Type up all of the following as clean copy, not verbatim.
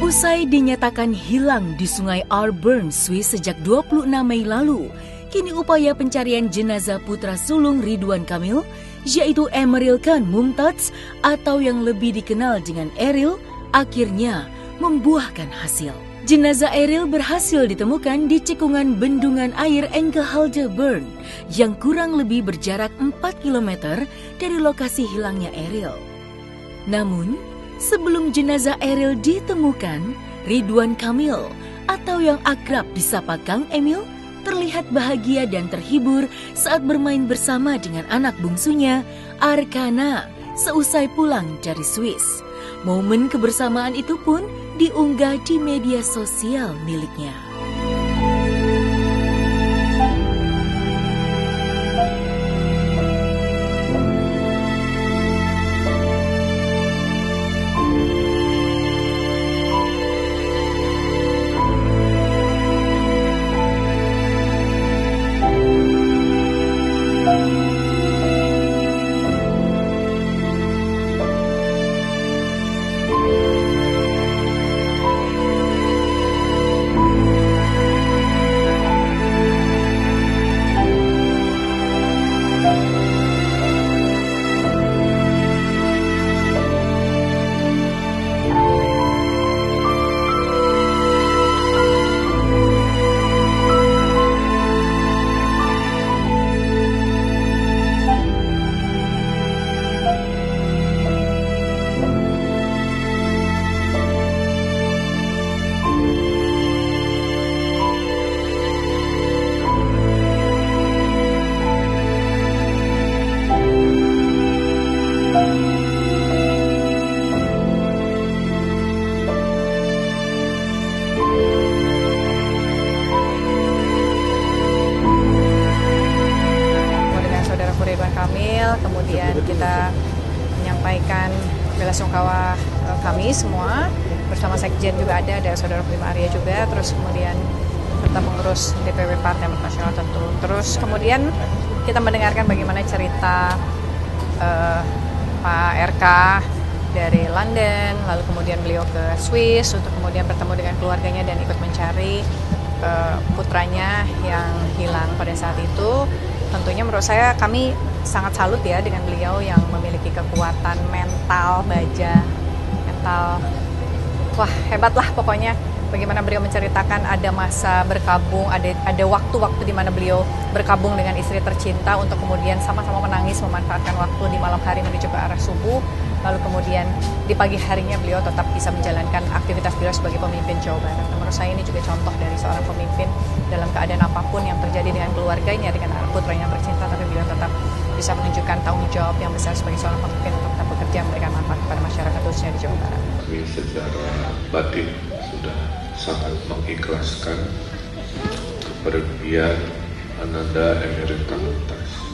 Usai dinyatakan hilang di Sungai Auburn, Swiss sejak 26 Mei lalu, kini upaya pencarian jenazah putra sulung Ridwan Kamil, yaitu Emeril Khan Mumtaz atau yang lebih dikenal dengan Eril, akhirnya membuahkan hasil. Jenazah Eril berhasil ditemukan di cekungan bendungan air Engelhalde Burn yang kurang lebih berjarak 4 km dari lokasi hilangnya Eril. Namun, sebelum jenazah Eril ditemukan, Ridwan Kamil atau yang akrab disapa Kang Emil terlihat bahagia dan terhibur saat bermain bersama dengan anak bungsunya, Arkana, seusai pulang dari Swiss. Momen kebersamaan itu pun diunggah di media sosial miliknya. Ridwan Kamil, kemudian kita menyampaikan belasungkawa kami semua, bersama Sekjen juga ada Saudara Prima Arya juga, terus kemudian serta pengurus DPW Partai Amanat Nasional tentu. Terus kemudian kita mendengarkan bagaimana cerita Pak RK dari London, lalu kemudian beliau ke Swiss untuk kemudian bertemu dengan keluarganya dan ikut mencari putranya yang hilang pada saat itu. Tentunya menurut saya kami sangat salut ya dengan beliau yang memiliki kekuatan mental baja, mental, wah hebat lah pokoknya. Bagaimana beliau menceritakan ada masa berkabung, ada waktu-waktu di mana beliau berkabung dengan istri tercinta untuk kemudian sama-sama menangis memanfaatkan waktu di malam hari menuju ke arah subuh. Lalu kemudian di pagi harinya beliau tetap bisa menjalankan aktivitas beliau sebagai pemimpin Jawa Barat. Menurut saya ini juga contoh dari seorang pemimpin dalam keadaan apapun yang terjadi dengan keluarganya, dengan anak putranya tercinta, tapi beliau tetap bisa menunjukkan tanggung jawab yang besar sebagai seorang pemimpin untuk tetap bekerja memberikan manfaat kepada masyarakat khususnya di Jawa Barat. Kami secara batin sudah sangat mengikhlaskan kepergian Ananda Emeril Khan Mumtaz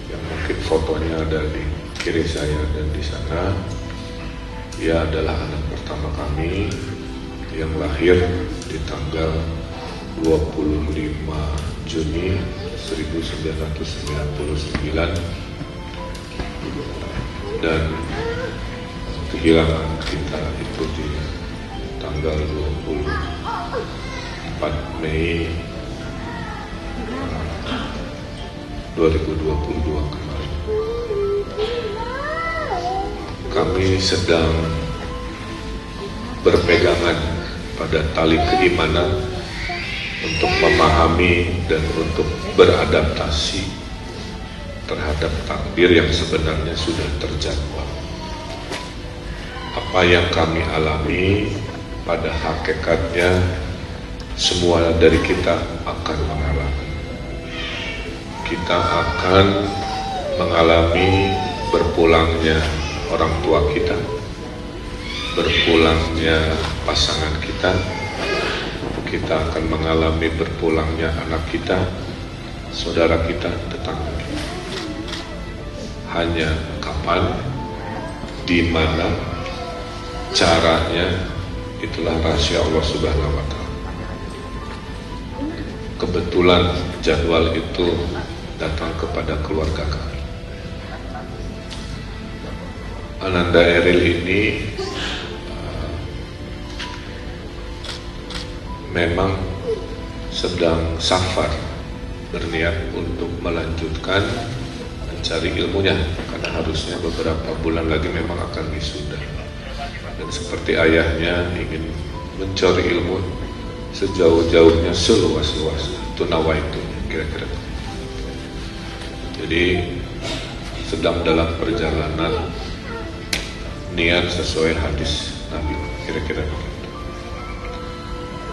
yang mungkin fotonya ada di kiri saya, dan di sana ia adalah anak pertama kami yang lahir di tanggal 25 Juni 1999 dan kehilangan kita itu di tanggal 24 Mei 2022 kemarin. Kami sedang berpegangan pada tali keimanan untuk memahami dan untuk beradaptasi terhadap takdir yang sebenarnya sudah terjadwal. Apa yang kami alami pada hakikatnya semua dari kita akan mengalami. Kita akan mengalami berpulangnya orang tua kita, berpulangnya pasangan kita, kita akan mengalami berpulangnya anak kita, saudara kita, tetangga kita. Hanya kapan, di mana, caranya, itulah rahasia Allah Subhanahu wa Ta'ala. Kebetulan jadwal itu datang kepada keluarga kami. Ananda Eril ini memang sedang safar, berniat untuk melanjutkan mencari ilmunya, karena harusnya beberapa bulan lagi memang akan wisuda. Dan seperti ayahnya ingin mencari ilmu sejauh-jauhnya, seluas-luasnya. Itu nawaitunya kira-kira. Jadi sedang dalam perjalanan niat sesuai hadis Nabi, kira-kira begitu.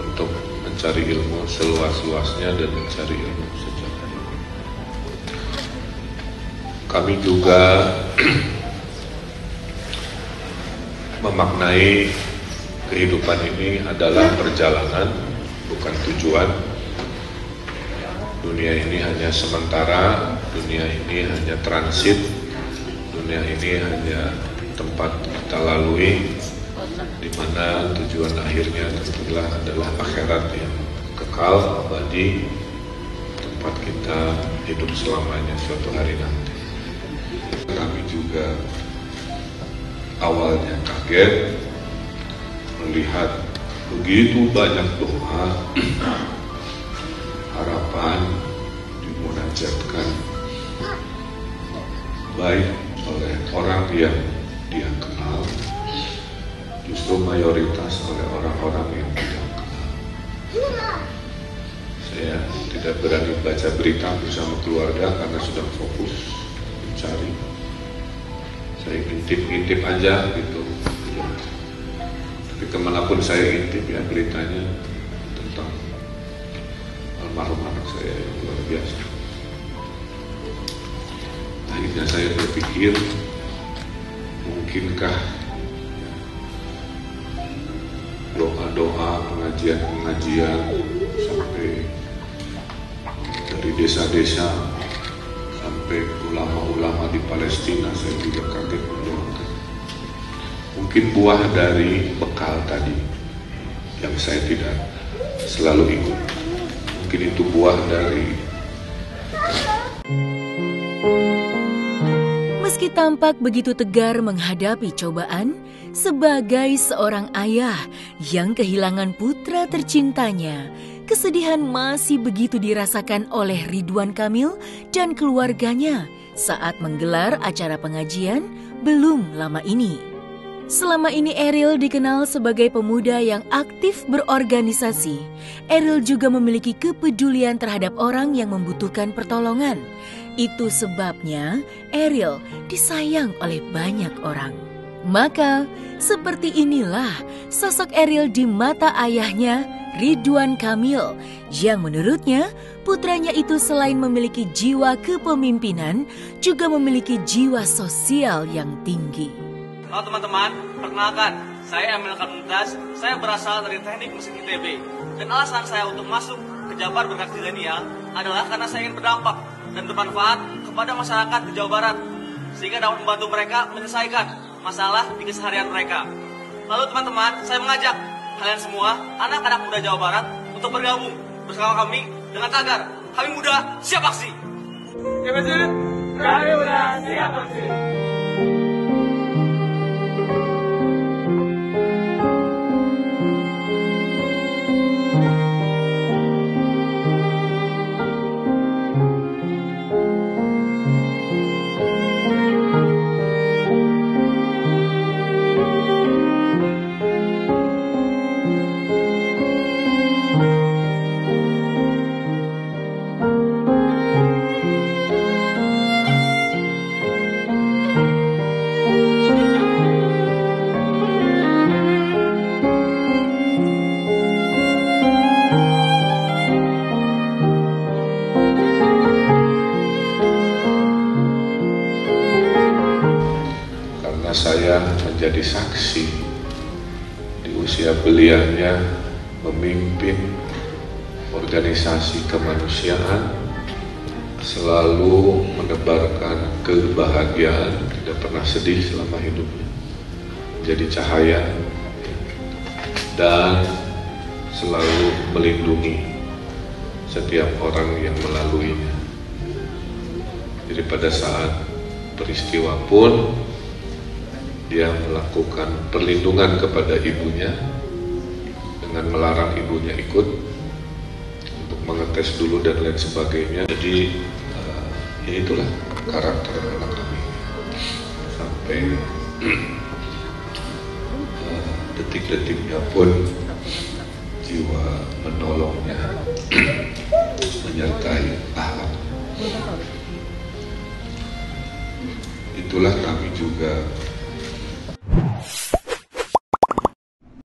Untuk mencari ilmu seluas-luasnya dan mencari ilmu sejauh-jauhnya. Kami juga memaknai kehidupan ini adalah perjalanan, bukan tujuan. Dunia ini hanya sementara, dunia ini hanya transit, dunia ini hanya tempat kita lalui, di mana tujuan akhirnya tentulah adalah akhirat yang kekal, abadi, tempat kita hidup selamanya suatu hari nanti. Kami juga awalnya kaget melihat begitu banyak doa, harapan dimunajatkan baik oleh orang yang dia kenal, justru mayoritas oleh orang-orang yang tidak kenal. Saya tidak berani baca berita bersama keluarga karena sudah fokus mencari. Saya ngintip-ngintip aja gitu. Tapi kemanapun saya ngintip ya beritanya tentang almarhum anak saya yang luar biasa. Akhirnya saya berpikir, mungkinkah doa-doa, pengajian-pengajian sampai dari desa-desa sampai ulama-ulama di Palestina, saya juga kaget mendoakan. Mungkin buah dari bekal tadi yang saya tidak selalu ikut. Mungkin itu buah dari. Meski tampak begitu tegar menghadapi cobaan, sebagai seorang ayah yang kehilangan putra tercintanya, kesedihan masih begitu dirasakan oleh Ridwan Kamil dan keluarganya saat menggelar acara pengajian belum lama ini. Selama ini Eril dikenal sebagai pemuda yang aktif berorganisasi. Eril juga memiliki kepedulian terhadap orang yang membutuhkan pertolongan. Itu sebabnya Eril disayang oleh banyak orang. Maka, seperti inilah sosok Eril di mata ayahnya, Ridwan Kamil, yang menurutnya putranya itu selain memiliki jiwa kepemimpinan, juga memiliki jiwa sosial yang tinggi. Halo teman-teman, perkenalkan, saya Emil Mumtaz, saya berasal dari Teknik Mesin ITB. Dan alasan saya untuk masuk ke Jabar Berkat Zilenial adalah karena saya ingin berdampak dan bermanfaat kepada masyarakat di Jawa Barat, sehingga dapat membantu mereka menyelesaikan masalah di keseharian mereka. Lalu teman-teman, saya mengajak kalian semua, anak-anak muda Jawa Barat, untuk bergabung bersama kami dengan tagar Kami Muda Siap Aksi. Kami Muda Siap Aksi. Saya menjadi saksi di usia belianya memimpin organisasi kemanusiaan, selalu menebarkan kebahagiaan, tidak pernah sedih selama hidupnya, menjadi cahaya dan selalu melindungi setiap orang yang melaluinya. Jadi pada saat peristiwa pun dia melakukan perlindungan kepada ibunya dengan melarang ibunya ikut untuk mengetes dulu dan lain sebagainya. Jadi ya itulah karakter anak kami sampai detik-detiknya pun jiwa menolongnya menyertai ahlak. Itulah kami juga